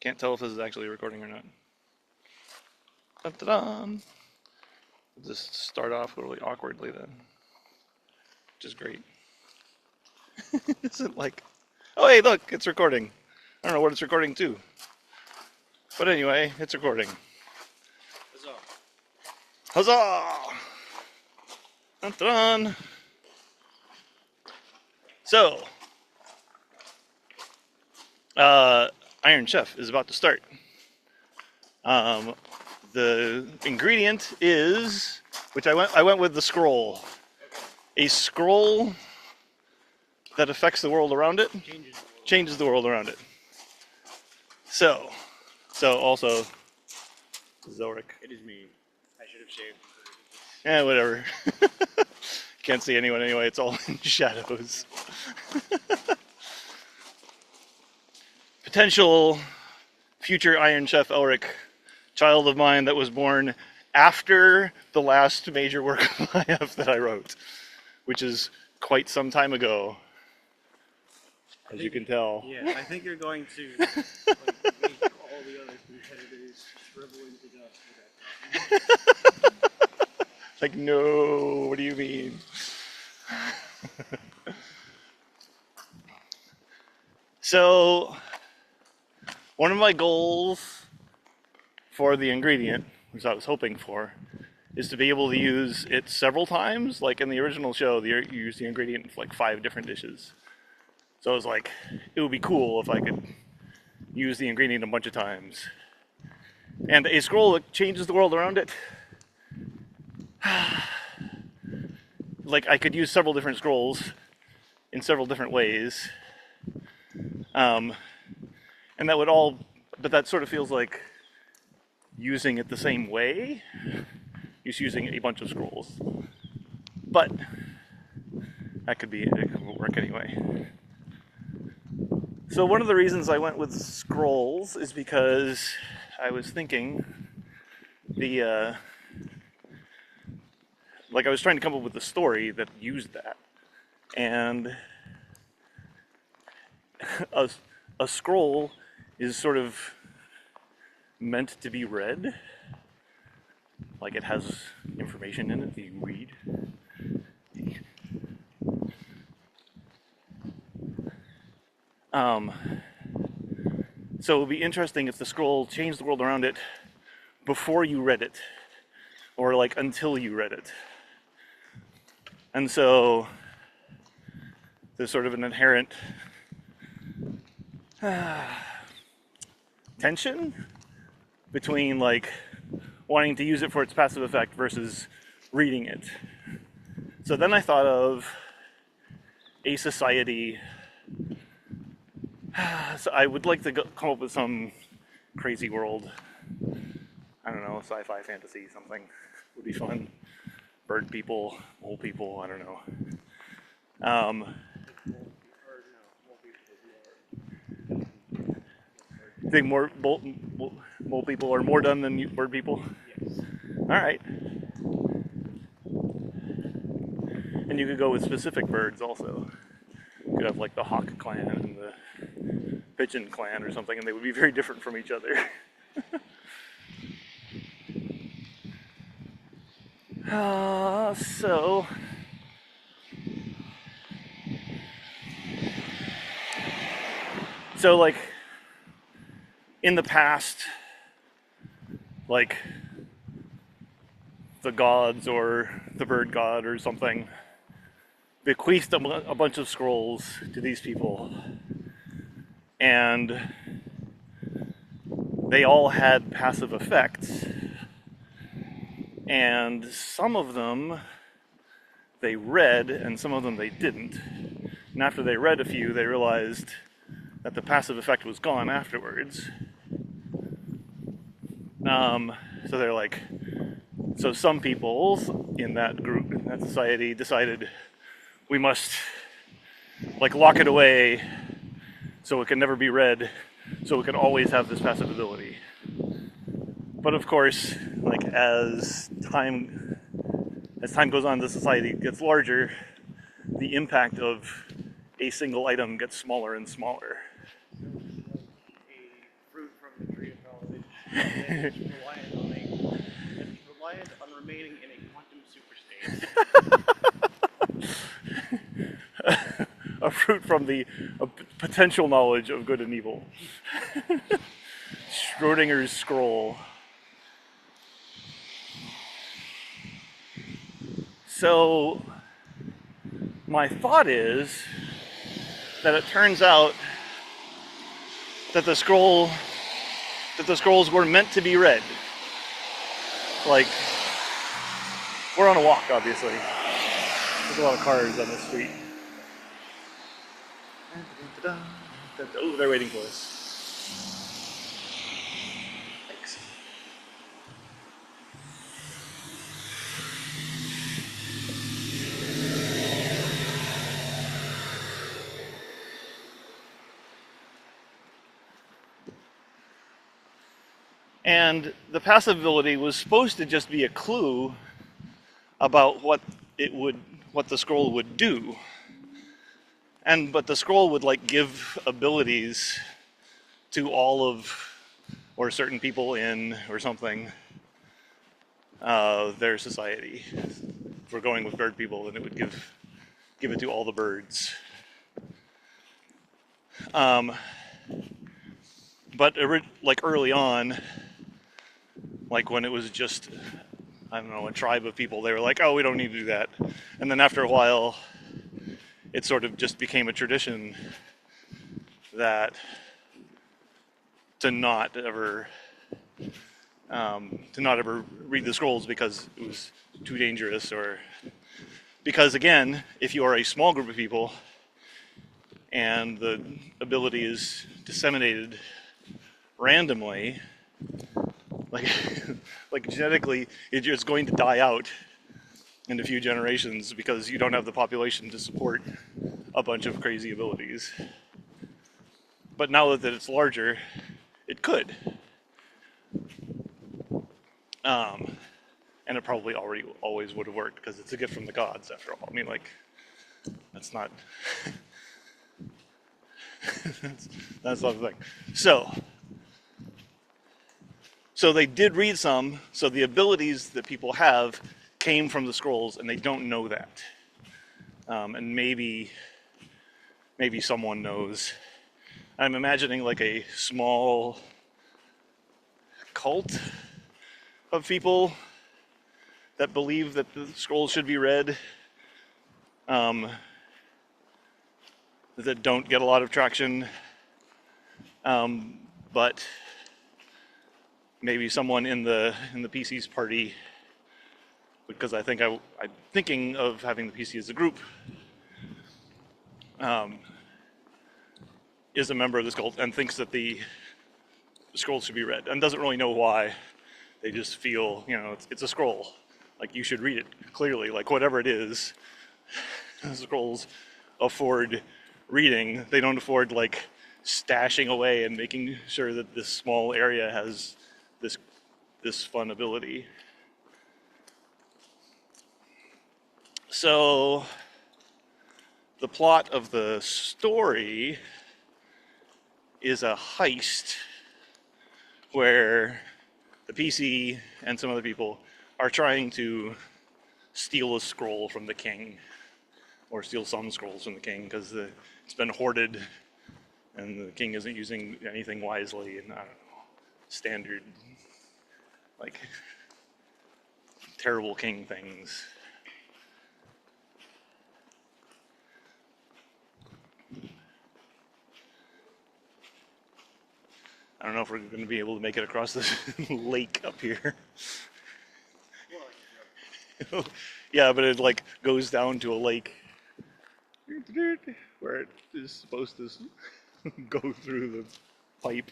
Can't tell if this is actually recording or not. Dun-dun-dun. We'll just start off really awkwardly then, which is great. Isn't like, oh hey, look, it's recording. I don't know what it's recording to, but anyway, it's recording. Huzzah! Huzzah! Dun-dun-dun. So, Iron Chef is about to start. The ingredient is, which I went with the scroll. A scroll that affects the world around it, changes the world around it. So also, this is Ellric. It is me. I should have shaved. Whatever. Can't see anyone anyway, it's all in shadows. Potential future Iron Chef Ellric, child of mine that was born after the last major work of IF that I wrote, which is quite some time ago, as you can tell. Yeah, I think you're going to make all the other competitors shrivel into dust with that. Like, no, what do you mean? So, one of my goals for the ingredient, which I was hoping for, is to be able to use it several times. Like in the original show, you use the ingredient for like 5 different dishes. So I was like, it would be cool if I could use the ingredient a bunch of times. And a scroll that changes the world around it, like I could use several different scrolls in several different ways. And that would all, but that sort of feels like using it the same way, just using a bunch of scrolls. But it could work anyway. So one of the reasons I went with scrolls is because I was thinking like I was trying to come up with a story that used that. And a scroll is sort of meant to be read. Like it has information in it that you read. So it would be interesting if the scroll changed the world around it before you read it, or like until you read it. And so there's sort of an inherent tension between like wanting to use it for its passive effect versus reading it. So then I thought of a society. So I would like to come up with some crazy world. I don't know, sci-fi, fantasy, something would be fun. Bird people, mole people, I don't know. You think more mole people are more done than bird people? Yes. All right. And you could go with specific birds also. You could have like the hawk clan and the pigeon clan or something, and they would be very different from each other. So like in the past, like the gods or the bird god or something bequeathed a bunch of scrolls to these people, and they all had passive effects, and some of them they read and some of them they didn't. And after they read a few, they realized that the passive effect was gone afterwards. So they're like, so some people in that group, in that society, decided we must like lock it away so it can never be read, so it can always have this passive ability. But of course, like as time goes on, the society gets larger, the impact of a single item gets smaller and smaller. A fruit from and it's reliant on remaining in a quantum superstate. A fruit from the potential knowledge of good and evil. Schrodinger's scroll. So, my thought is that it turns out that the scrolls were meant to be read. Like, we're on a walk, obviously. There's a lot of cars on the street. Oh, they're waiting for us. Thanks. And the passive ability was supposed to just be a clue about what the scroll would do. But the scroll would like give abilities to all of, or certain people in, or something, their society. If we're going with bird people, then it would give it to all the birds. But like early on, like when it was just, I don't know, a tribe of people, they were like, oh, we don't need to do that. And then after a while, it sort of just became a tradition that to not ever read the scrolls because it was too dangerous, or because again, if you are a small group of people and the ability is disseminated randomly, like like genetically, it's going to die out in a few generations because you don't have the population to support a bunch of crazy abilities. But now that it's larger, it could. And it probably always would have worked because it's a gift from the gods after all. I mean, like, that's not that's not the thing. So they did read some, so the abilities that people have came from the scrolls, and they don't know that. And maybe someone knows. I'm imagining like a small cult of people that believe that the scrolls should be read, that don't get a lot of traction, but maybe someone in the PC's party, because I think I'm thinking of having the PC as a group, is a member of this cult and thinks that the scrolls should be read and doesn't really know why. They just feel, it's a scroll. Like, you should read it clearly. Like, whatever it is, the scrolls afford reading. They don't afford, like, stashing away and making sure that this small area has this fun ability. So, the plot of the story is a heist where the PC and some other people are trying to steal a scroll from the king, or steal some scrolls from the king, because it's been hoarded and the king isn't using anything wisely, and I don't know, standard, like, terrible king things. I don't know if we're going to be able to make it across this lake up here. Yeah, but it like goes down to a lake where it is supposed to go through the pipe.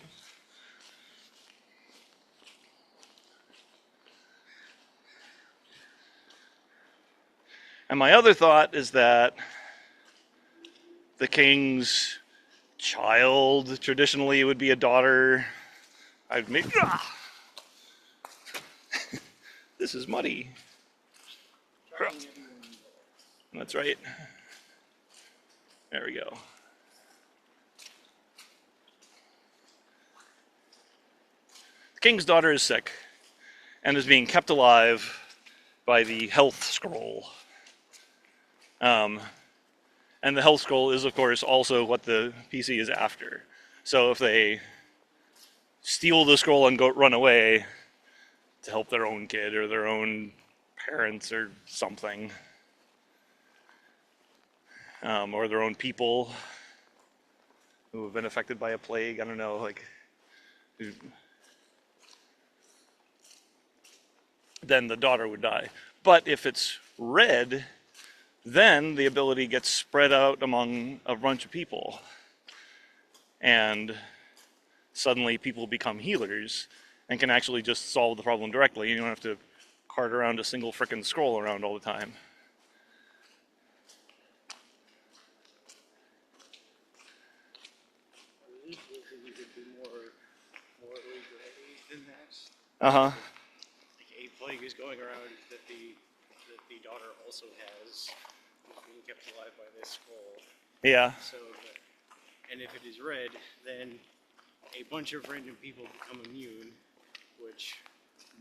And my other thought is that the king's child traditionally would be a daughter. I've made. This is muddy. That's right. There we go. king's daughter is sick and is being kept alive by the health scroll. And the health scroll is, of course, also what the PC is after. So if they steal the scroll and run away to help their own kid or their own parents or something, or their own people who have been affected by a plague, I don't know, like, then the daughter would die. But if it's red, then the ability gets spread out among a bunch of people. And suddenly people become healers and can actually just solve the problem directly. You don't have to cart around a single frickin' scroll around all the time. You could do more gray than that. Uh-huh. Like a plague is going around that the daughter also has, being kept alive by this scroll. Yeah. So, and if it is red, then a bunch of random people become immune, which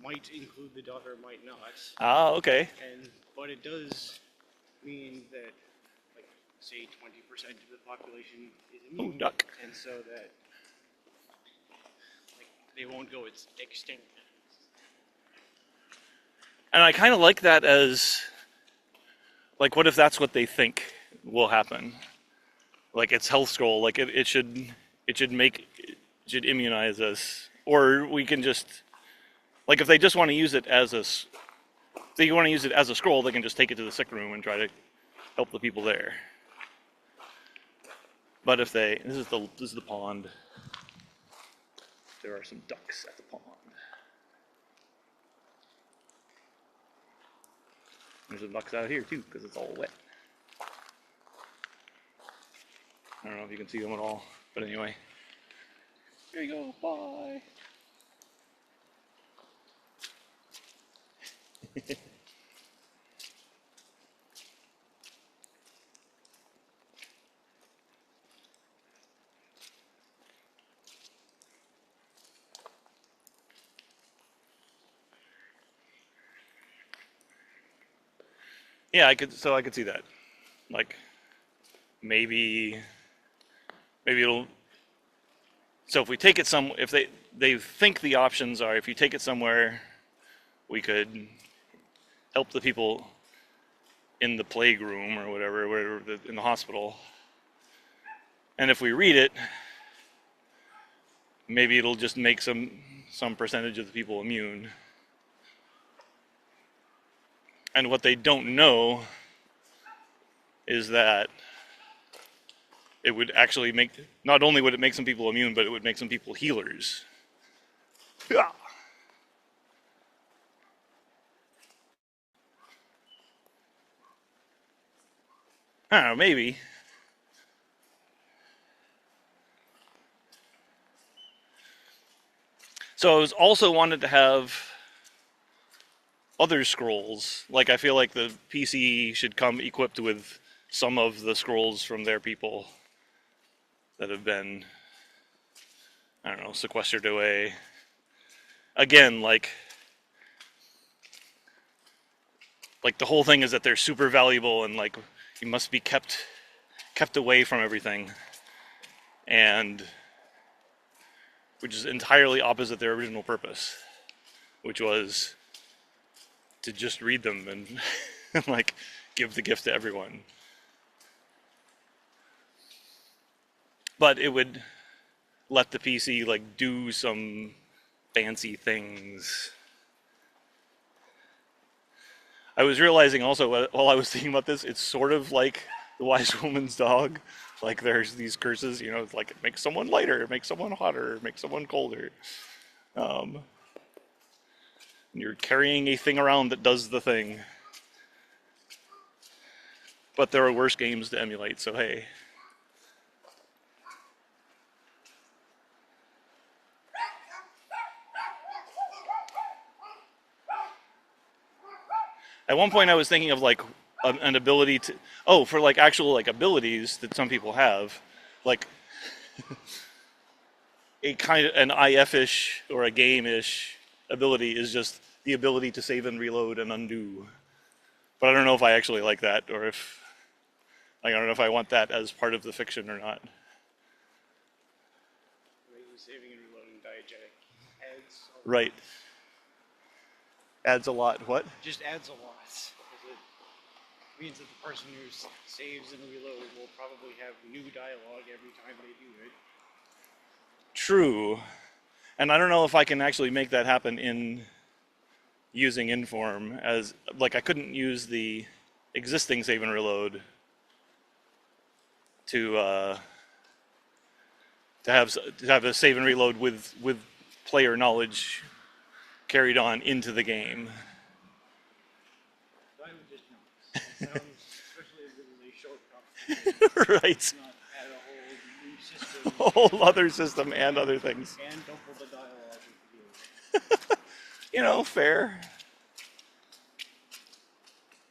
might include the daughter, might not. Ah, okay. But it does mean that, like, say 20% of the population is immune. Oh, duck. And so that, like, they won't go extinct. And I kind of like that as, like, what if that's what they think will happen? Like, it's health scroll, like, it should immunize us. Or we can just, like, if they just want to use it as a scroll, they can just take it to the sick room and try to help the people there. But if this is the pond. There are some ducks at the pond. There's some ducks out here too, because it's all wet. I don't know if you can see them at all, but anyway. Here you go, bye. Yeah, I could see that. Like, maybe it'll. So if we take it if they think the options are, if you take it somewhere, we could help the people in the plague room or whatever in the hospital. And if we read it, maybe it'll just make some percentage of the people immune. And what they don't know is that it would actually not only would it make some people immune, but it would make some people healers. Yeah. I don't know, maybe. So I was also wanted to have other scrolls. Like, I feel like the PC should come equipped with some of the scrolls from their people that have been, I don't know, sequestered away. Again, like the whole thing is that they're super valuable and, like, you must be kept away from everything. And which is entirely opposite their original purpose, which was to just read them and like give the gift to everyone. But it would let the PC like do some fancy things. I was realizing also while I was thinking about this, it's sort of like the wise woman's dog. Like, there's these curses, you know, it's like it makes someone lighter, it makes someone hotter, it makes someone colder. You're carrying a thing around that does the thing. But there are worse games to emulate, so hey. At one point I was thinking of like an ability to, for like actual like abilities that some people have, like a kind of an IF-ish or a game-ish ability is just the ability to save and reload and undo. But I don't know if I actually like that, or if like, I don't know if I want that as part of the fiction or not. Saving and reloading diagetic adds a Right. lot. Adds a lot. What? Just adds a lot. 'Cause it means that the person who saves and reloads will probably have new dialogue every time they do it. True. And I don't know if I can actually make that happen in using Inform, as like I couldn't use the existing save and reload to have a save and reload with player knowledge carried on into the game. I would just not. It sounds, especially if it was a short conversation, Right. not add a whole new system A whole other system and other things. and double the dialogue if you do it. You know, fair.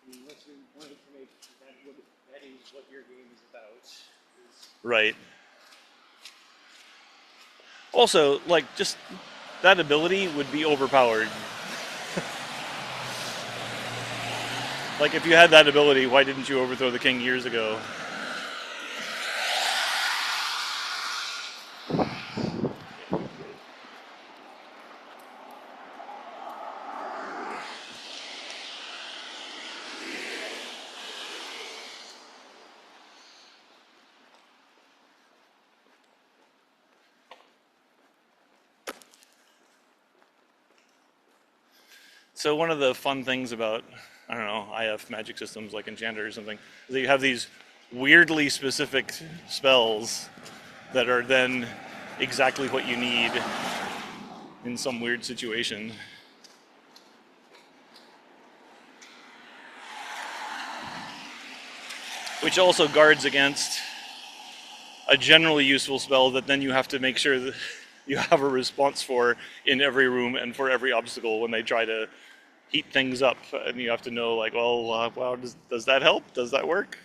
Unless you wanted to make that is what your game is about. Right. Also, like, just that ability would be overpowered. Like, if you had that ability, why didn't you overthrow the king years ago? So one of the fun things about, I don't know, IF magic systems like Enchanter or something, is that you have these weirdly specific spells that are then exactly what you need in some weird situation. Which also guards against a generally useful spell that then you have to make sure that you have a response for in every room and for every obstacle when they try to heat things up, and you have to know, like, well, wow, does that help? Does that work?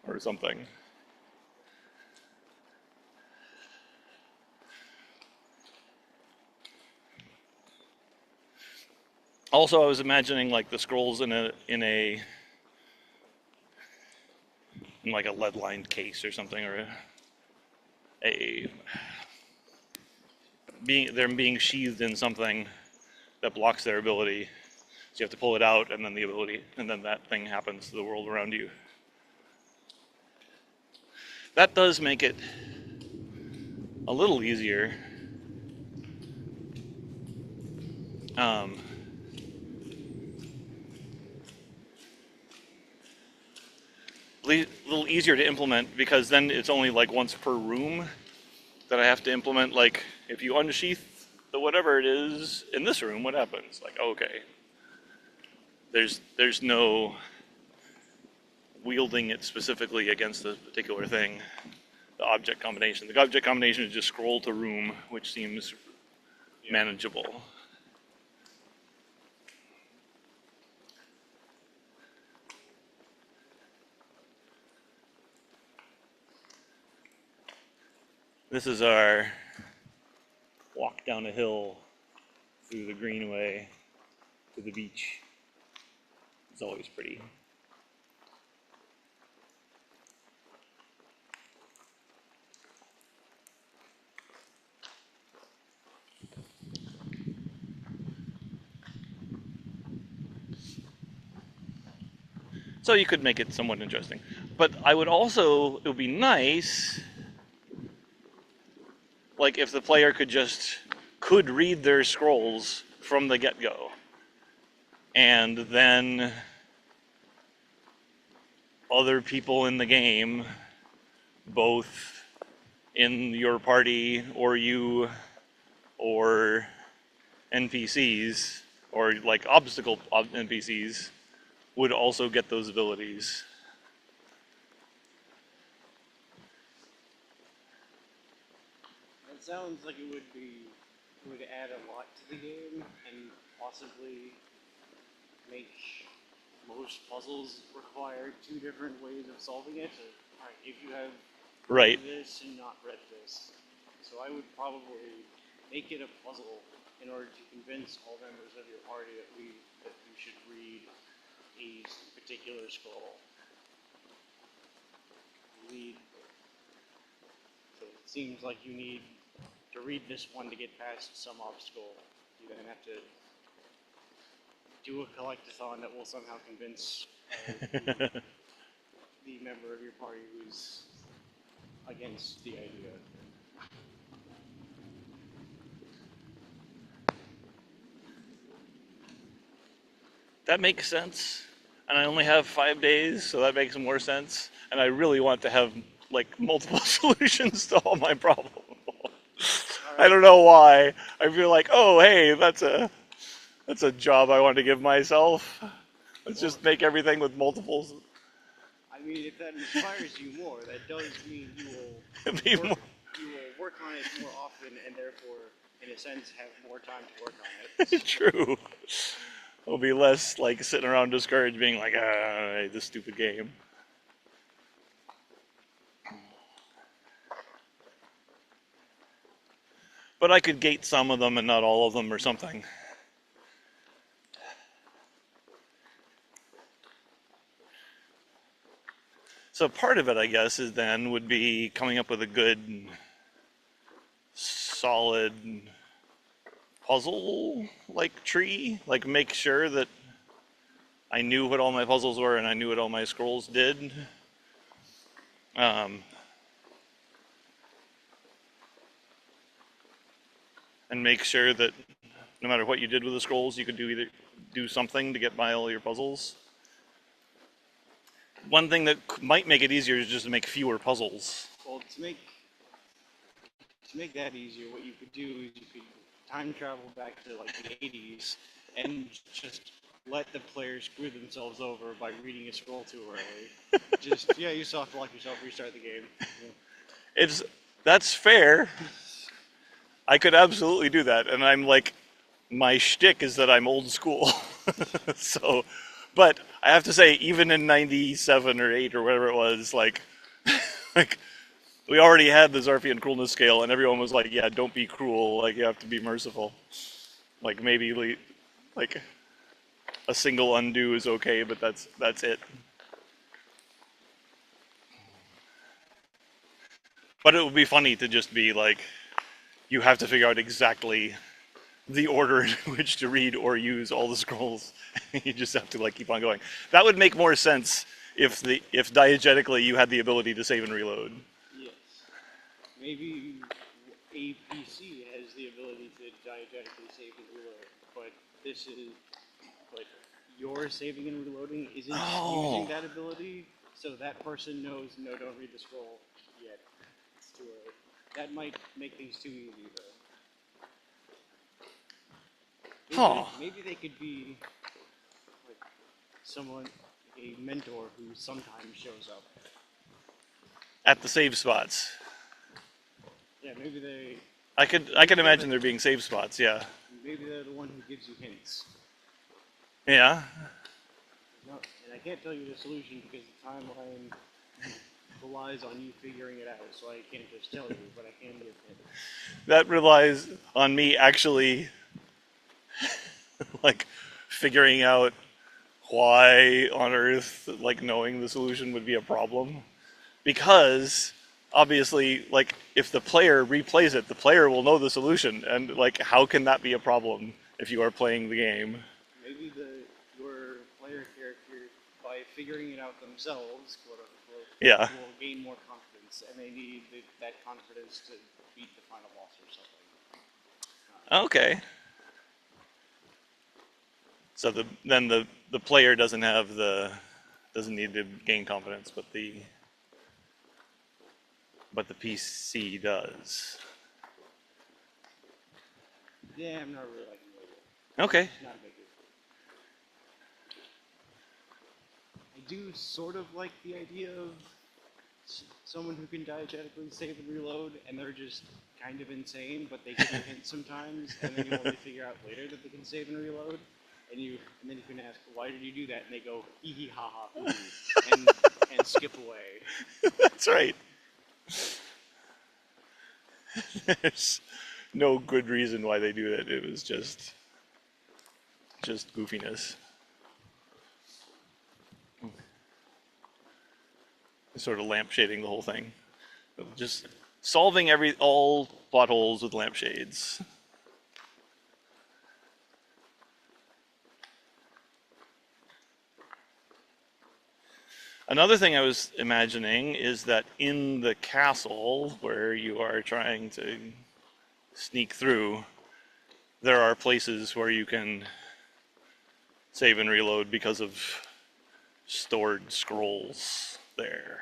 Or something. Also, I was imagining like the scrolls in like a lead-lined case or something, or them being sheathed in something that blocks their ability. So you have to pull it out, and then the ability, and then that thing happens to the world around you. That does make it a little easier. A little easier to implement, because then it's only like once per room that I have to implement. Like, if you unsheath the whatever it is in this room, what happens? Like, okay, there's no wielding it specifically against a particular thing. The object combination. The object combination is just scroll to room, which seems manageable. This is our walk down a hill through the greenway to the beach. It's always pretty. So you could make it somewhat interesting. But I would also, it would be nice, like if the player could read their scrolls from the get-go. And then other people in the game, both in your party or you or NPCs, or like obstacle NPCs, would also get those abilities. That sounds like it would add a lot to the game and possibly make most puzzles require two different ways of solving it. Alright, if you have Right. read this and not read this, So I would probably make it a puzzle in order to convince all members of your party that you should read a particular scroll. So it seems like you need to read this one to get past some obstacle. You then have to do a collectathon that will somehow convince the member of your party who's against the idea. That makes sense. And I only have 5 days, so that makes more sense. And I really want to have like multiple solutions to all my problems. I don't know why. I feel like, oh, hey, that's a job I want to give myself. Let's just make everything with multiples. I mean, if that inspires you more, that does mean you will Be work, more- you will work on it more often, and therefore, in a sense, have more time to work on it. True. I'll be less like sitting around discouraged, being like, this stupid game. But I could gate some of them and not all of them or something. So part of it, I guess, is then would be coming up with a good, solid puzzle like tree. Like make sure that I knew what all my puzzles were and I knew what all my scrolls did. And make sure that no matter what you did with the scrolls, you could do something to get by all your puzzles. One thing that might make it easier is just to make fewer puzzles. Well, to make that easier, what you could do is you could time travel back to like the 80s and just let the players screw themselves over by reading a scroll too early. Just you still have to lock yourself, restart the game. Yeah. That's fair. I could absolutely do that, and I'm like, my shtick is that I'm old school. So, but I have to say, even in '97 or '8 or whatever it was, like we already had the Zarfian cruelness scale, and everyone was like, "Yeah, don't be cruel. Like you have to be merciful. Like maybe like a single undo is okay, but that's it." But it would be funny to just be like, you have to figure out exactly the order in which to read or use all the scrolls. You just have to like keep on going. That would make more sense if diegetically you had the ability to save and reload. Yes. Maybe a PC has the ability to diegetically save and reload, but your saving and reloading isn't using that ability, so that person knows, no, don't read the scroll yet. It's too early. That might make things too easy, though. Maybe they could be like a mentor who sometimes shows up. At the save spots. Yeah, maybe they. I could imagine there being save spots, yeah. Maybe they're the one who gives you hints. Yeah. No, and I can't tell you the solution because the timeline relies on you figuring it out, so I can't just tell you, but I can give hints. That relies on me actually like figuring out why on earth like knowing the solution would be a problem. Because obviously, like if the player replays it, the player will know the solution, and like how can that be a problem if you are playing the game? Maybe your player character, by figuring it out themselves, quote unquote, will gain more confidence, and they need that confidence to beat the final boss or something. Okay. So then the player doesn't need to gain confidence, but the PC does. Yeah, I'm not really liking it. Okay. It's not a big deal. I do sort of like the idea of someone who can diegetically save and reload, and they're just kind of insane, but they give you hints sometimes, and then you only figure out later that they can save and reload. And then you can ask, why did you do that? And they go, hee hee ha ha, and skip away. That's right. There's no good reason why they do it. It was just goofiness. Sort of lampshading the whole thing. Just solving all plot holes with lampshades. Another thing I was imagining is that in the castle where you are trying to sneak through, there are places where you can save and reload because of stored scrolls there.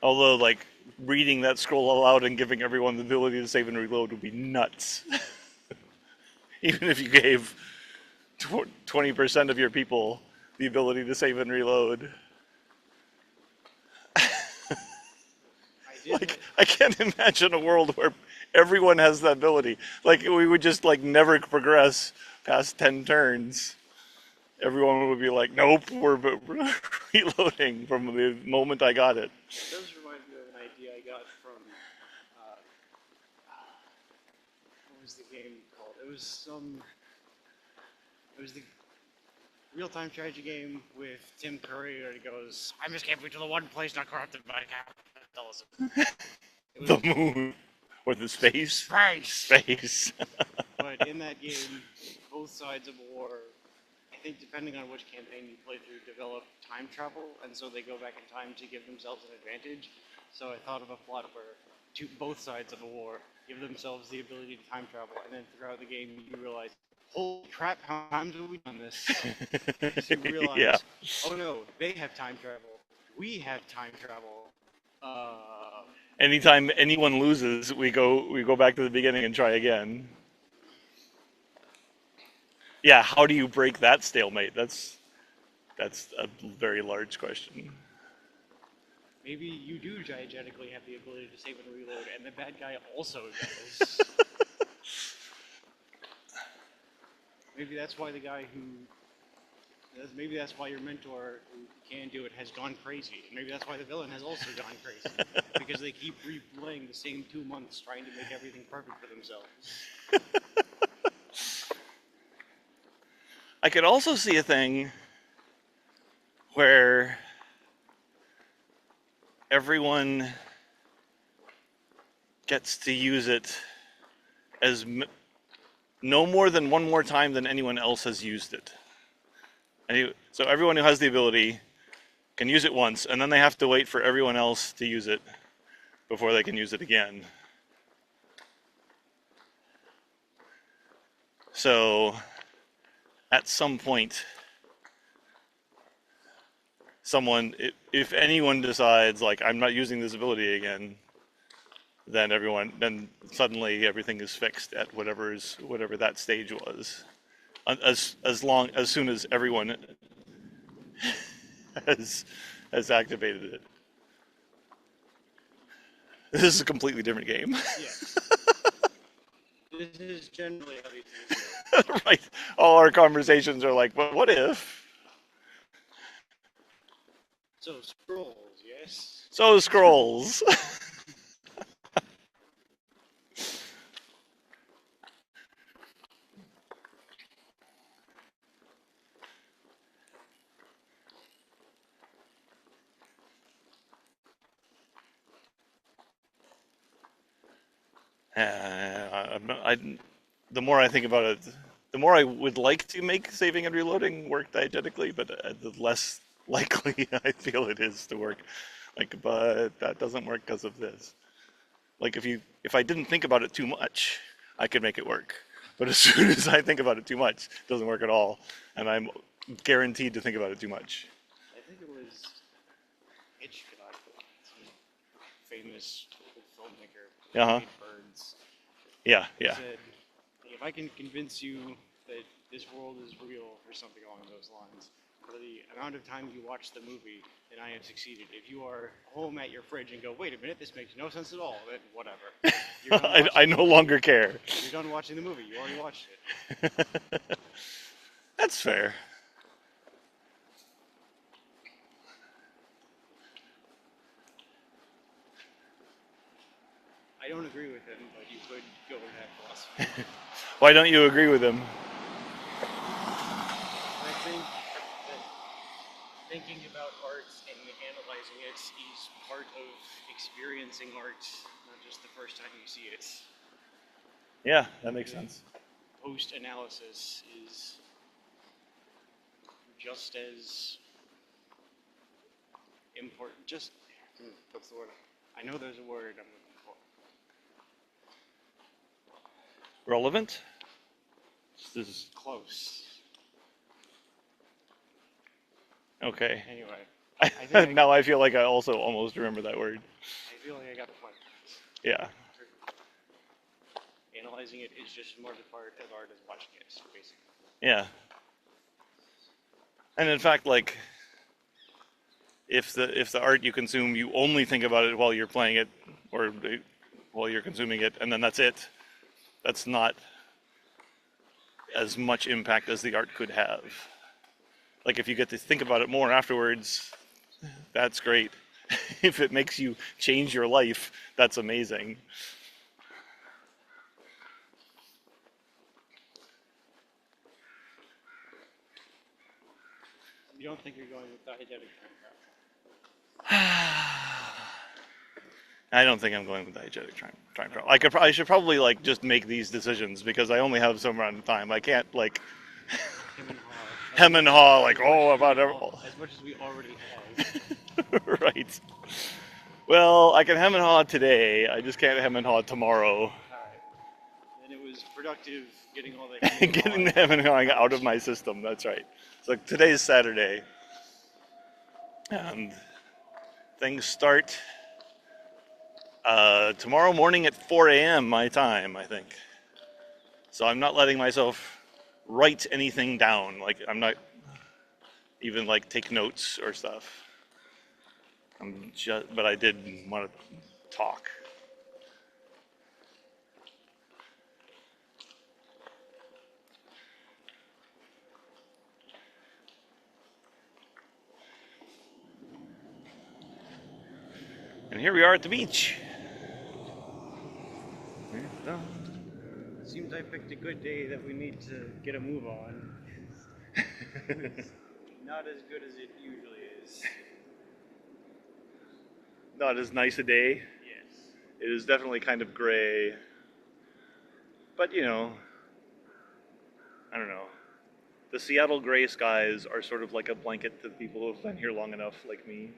Although, like, reading that scroll aloud and giving everyone the ability to save and reload would be nuts. Even if you gave 20% of your people the ability to save and reload. Like, I can't imagine a world where everyone has that ability. Like, we would just, like, never progress past 10 turns. Everyone would be like, nope, we're reloading from the moment I got it. It does remind me of an idea I got from, what was the game called? It was the real-time strategy game with Tim Curry where he goes, I'm escaping to the one place not corrupted by capitalism. The moon. Or the space. Space. But in that game, both sides of war, I think depending on which campaign you play through, develop time travel, and so they go back in time to give themselves an advantage. So I thought of a plot where both sides of a war give themselves the ability to time travel, and then throughout the game you realize, holy crap, how many times have we done this? You realize, Yeah. oh no, they have time travel, we have time travel. Anytime anyone loses, we go back to the beginning and try again. Yeah, how do you break that stalemate? That's a very large question. Maybe you do diegetically have the ability to save and reload, and the bad guy also does. Maybe that's why the guy maybe that's why your mentor who can do it has gone crazy. Maybe that's why the villain has also gone crazy. Because they keep replaying the same 2 months trying to make everything perfect for themselves. I could also see a thing where everyone gets to use it as no more than one more time than anyone else has used it. So everyone who has the ability can use it once, and then they have to wait for everyone else to use it before they can use it again. So at some point, if anyone decides, like, I'm not using this ability again, then suddenly everything is fixed at whatever that stage was. As soon as everyone has activated it. This is a completely different game. Yes. This is generally how these things go. Right. All our conversations are like, well, what if? So, scrolls, yes? So scrolls. The more I think about it, the more I would like to make saving and reloading work diegetically, but the less likely I feel it is to work. Like, but that doesn't work because of this. Like, if I didn't think about it too much, I could make it work. But as soon as I think about it too much, it doesn't work at all, and I'm guaranteed to think about it too much. I think it was Hitchcock, some famous filmmaker, Uh-huh. made Birds. Yeah. He said, if I can convince you that this world is real or something along those lines, for the amount of time you watch the movie, then I have succeeded. If you are home at your fridge and go, wait a minute, this makes no sense at all, then whatever. I no longer care. You're done watching the movie. You already watched it. That's fair. I don't agree with him, but you could go with that philosophy. Why don't you agree with him? I think that thinking about art and analyzing it is part of experiencing art, not just the first time you see it. Yeah, that makes sense. Post-analysis is just as important. What's the word? I know there's a word I'm looking for. Relevant? This is Close. okay. Anyway, Now I feel like I also almost remember that word. I feel like I got the point. Yeah. Analyzing it is just more the part of art as watching it, basically. Yeah. And in fact, like, if the art you consume, you only think about it while you're playing it, or while you're consuming it, and then that's it. That's not as much impact as the art could have. Like, if you get to think about it more afterwards, that's great. If it makes you change your life, that's amazing. You don't think you're going with diegetic time I don't think I'm going with diagetic time travel. I should probably like just make these decisions because I only have some amount of time. I can't like hem and haw like about as much as we already have. right. Well, I can hem and haw today. I just can't hem and haw tomorrow. Alright. And it was productive getting all the Getting the hem and hawing out of my system. That's right. So today's Saturday, and things start tomorrow morning at 4 a.m. my time, I think. So I'm not letting myself write anything down. Like I'm not even like take notes or stuff. But I did want to talk. And here we are at the beach. Seems I picked a good day that we need to get a move on. It's not as good as it usually is. Not as nice a day. Yes. It is definitely kind of gray. But you know, I don't know. The Seattle gray skies are sort of like a blanket to people who have been here long enough, like me.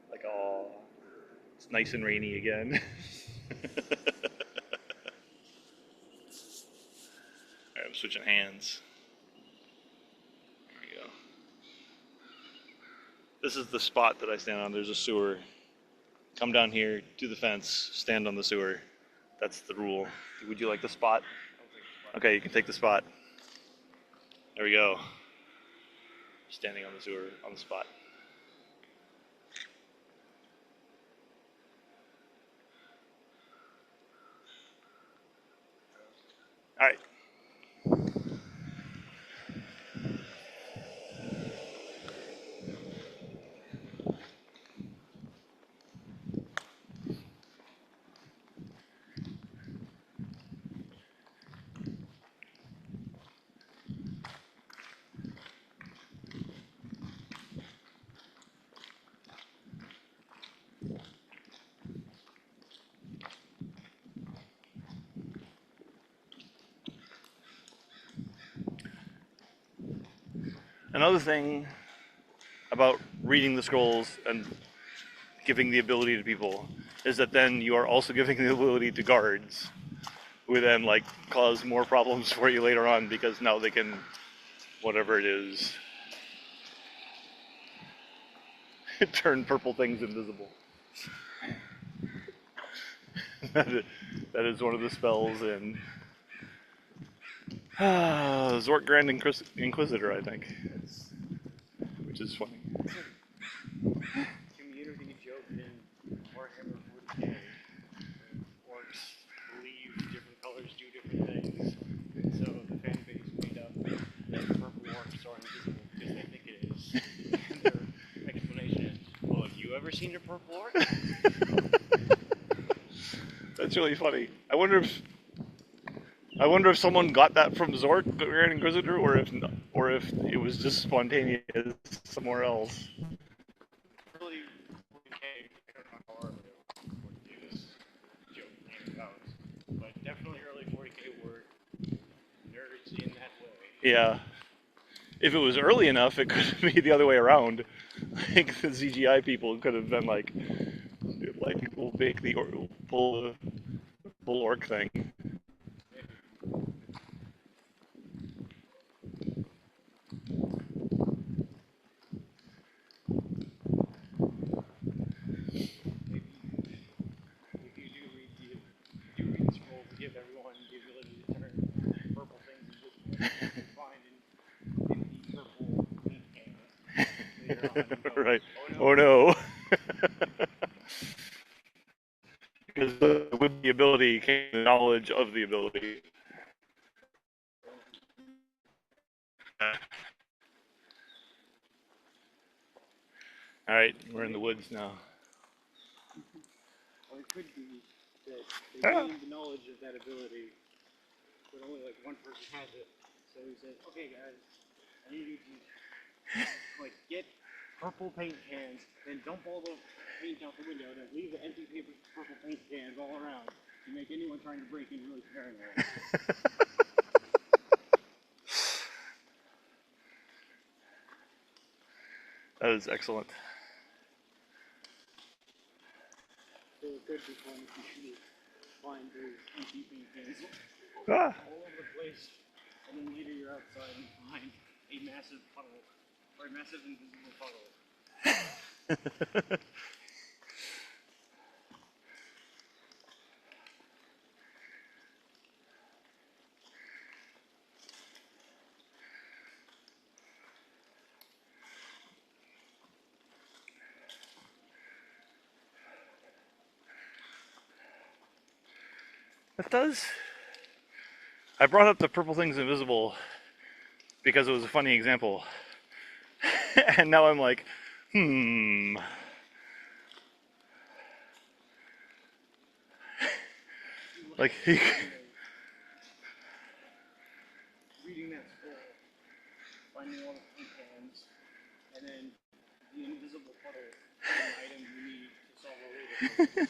Like, oh, it's nice and rainy again. Alright, I'm switching hands. There we go. This is the spot that I stand on. There's a sewer. Come down here, do the fence, stand on the sewer. That's the rule. Would you like the spot? Okay, you can take the spot. There we go. Standing on the sewer, on the spot. All right. Another thing about reading the scrolls and giving the ability to people is that then you are also giving the ability to guards, who then like cause more problems for you later on because now they can, whatever it is, turn purple things invisible. That is one of the spells in Zork Grand Inquisitor, I think, which is funny. Community joke in Warhammer 40k. Orcs believe different colors do different things. So the fan base made up that purple orcs are invisible because they think it is. And their explanation is, well, have you ever seen a purple orc? That's really funny. I wonder if someone got that from Zork, the Grand Inquisitor, or if it was just spontaneous somewhere else. Really, okay, I don't know how hard it would do this joke came about, but definitely early 40K were nerds in that way. Yeah. If it was early enough, it could be the other way around. Like the CGI people could have been like we'll make the full orc thing. If you do read the scroll to give everyone the ability to turn purple things into you can find in the purple paint can later on. Go, Right. oh no. Oh no. Because with the ability came the knowledge of the ability. All right, we're in the woods now. Or it could be that they gained the knowledge of that ability, but only like one person has it. So he said, okay guys, I need you to like get purple paint cans, then dump all the paint out the window, then leave the empty paper purple paint cans all around to make anyone trying to break in really paranoid. That is excellent. So it could be fun if you find those empty paint cans Ah. all over the place, and then later you're outside and find a massive puddle, or a massive invisible puddle. It does. I brought up the purple thing's invisible because it was a funny example. And now I'm like, Like, reading that scroll, finding all the paint cans, and then the invisible puddle is an item you need to solve a later puzzle.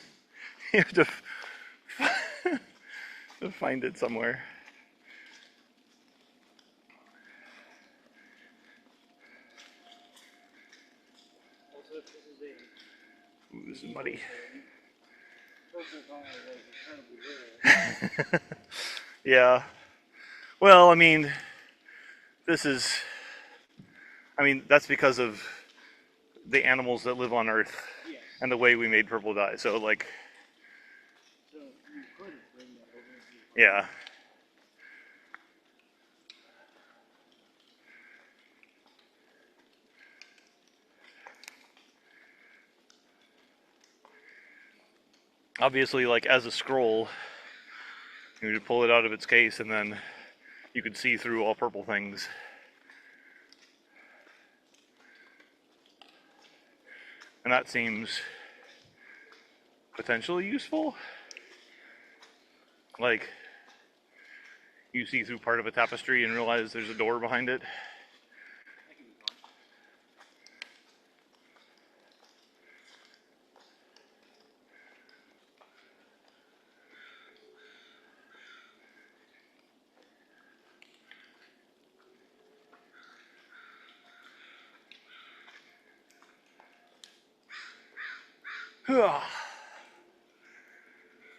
you have to find it somewhere. Also, if this is a Ooh, this is muddy. purple color is incredibly rare. Yeah. Well, I mean, that's because of the animals that live on Earth Yes. and the way we made purple dye. So, like, So you could bring that over into the yeah. Obviously, like, as a scroll, you would pull it out of its case and then you could see through all purple things. And that seems potentially useful. Like, you see through part of a tapestry and realize there's a door behind it. That can be fun.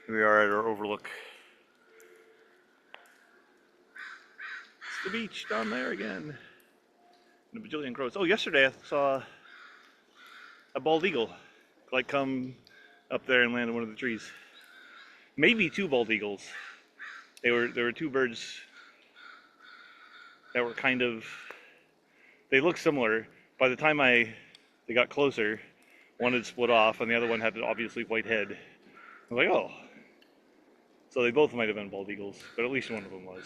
Here we are at our overlook. It's the beach down there again. And a bajillion crows. Oh, yesterday I saw a bald eagle, like, come up there and land on one of the trees. Maybe two bald eagles. There were two birds that were kind of, they looked similar. By the time they got closer, one had split off and the other one had an obviously white head. I was like, oh. So they both might have been bald eagles, but at least one of them was.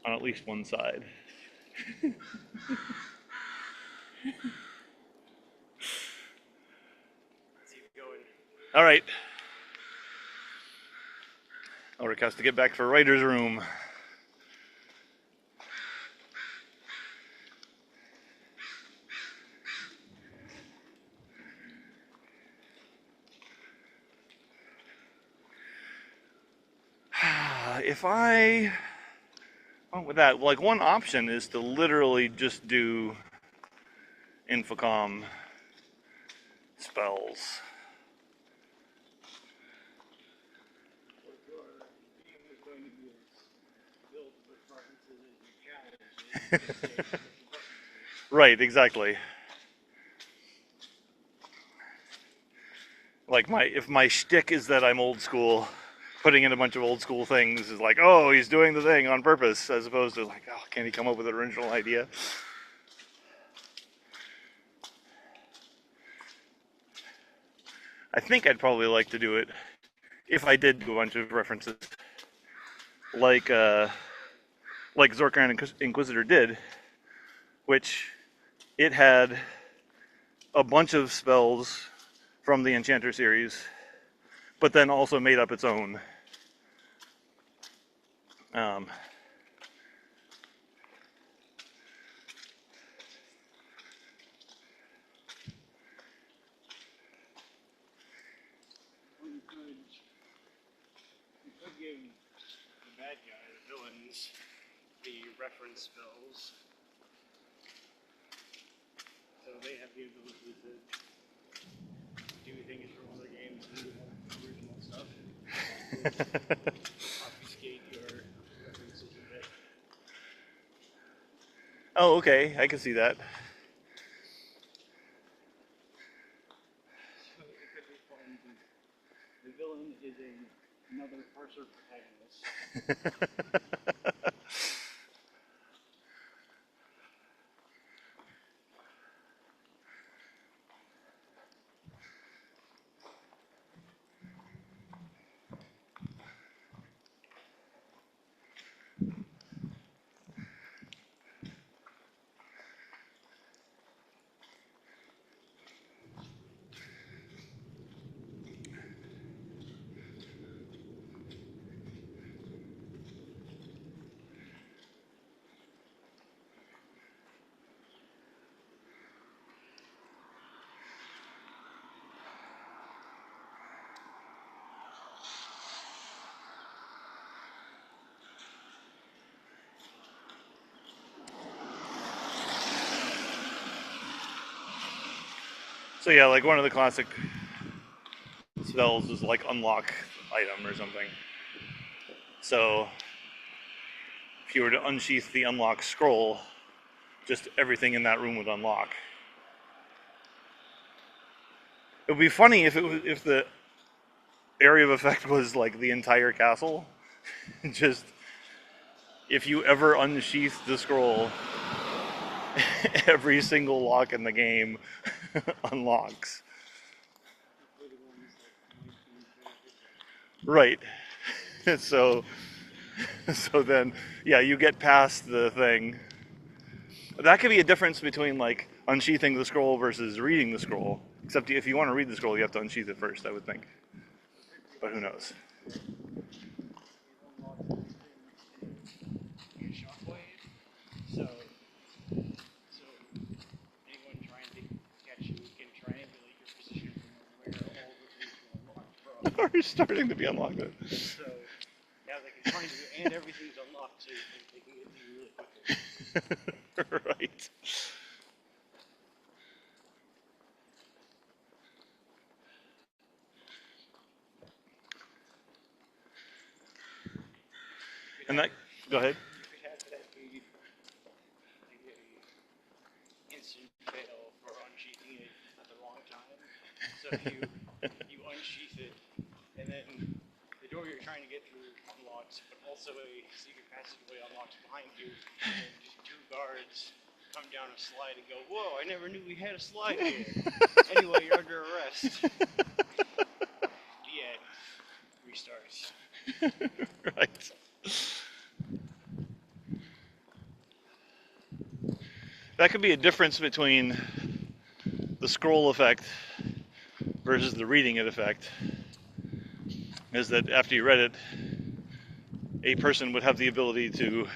On at least one side. Let's keep going. All right. Ellric has to get back for writer's room. If I went with that, like one option is to literally just do infocom spells. What your game is going to be is built with references as your challenge. Just say what the buttons are. Right, exactly. Like if my shtick is that I'm old school, putting in a bunch of old school things is like, oh, he's doing the thing on purpose, as opposed to like, oh, can he come up with an original idea? I think I'd probably like to do it if I did do a bunch of references, like Zorkran Inquisitor did, which it had a bunch of spells from the Enchanter series, but then also made up its own. Well, you could give the bad guy, the villains, the reference spells. So they have the ability to do things from other games and do original stuff. Obfuscate your references a bit. Oh, okay, I can see that. So it could be fun. The villain is another parser protagonist. So yeah, like one of the classic spells is like unlock item or something. So if you were to unsheath the unlock scroll, just everything in that room would unlock. It would be funny if the area of effect was like the entire castle. Just if you ever unsheath the scroll, every single lock in the game unlocks. Right. So then, yeah, you get past the thing. That could be a difference between like unsheathing the scroll versus reading the scroll. Except if you want to read the scroll, you have to unsheath it first, I would think. But who knows? Shockwave. So anyone trying to catch you can triangulate your position from where all the things are unlocked from. We're starting to be unlocked. So yeah, they can find you and everything's unlocked, so they can get to you really quickly. Right. And that, go ahead. You could have that be like a instant fail for unsheathing it at the wrong time. So you unsheath it, and then the door you're trying to get through unlocks, but also a secret passageway unlocks behind you, and then just two guards come down a slide and go, "Whoa! I never knew we had a slide here." Anyway, you're under arrest. The end. Restarts. Right. That could be a difference between the scroll effect versus the reading it effect. Is that after you read it, a person would have the ability to